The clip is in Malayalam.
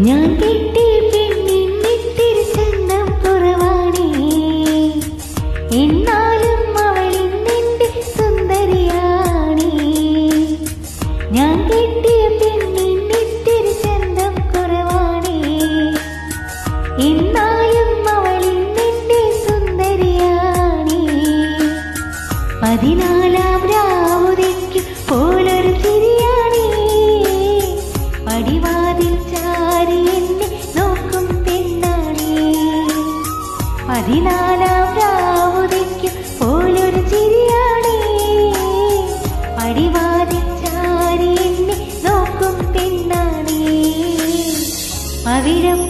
ഞാൻ കെട്ടിയ പെണ്ണിന്നിത്തിരി ചന്തം കുറവാണേ, എന്നാലും അവളിന്നെന്റെ സുന്ദരിയാണേ. ഞാൻ കെട്ടിയ പെണ്ണിന്നിത്തിരി ചന്തം കുറവാണേ, എന്നാലും അവളിന്നെന്റെ സുന്ദരിയാണേ. 14-ാം രാവുതിക്ക് പോലൊരു ചിരിയാണേ, പടിവാതിൽ ചാരി എന്നെ നോക്കും പെണ്ണാണേ. 14-ാം രാവുതിക്ക് പോലൊരു ചിരിയാണേ, പടിവാതിൽ ചാരി എന്നെ നോക്കും പെണ്ണാണേ. പവിഴം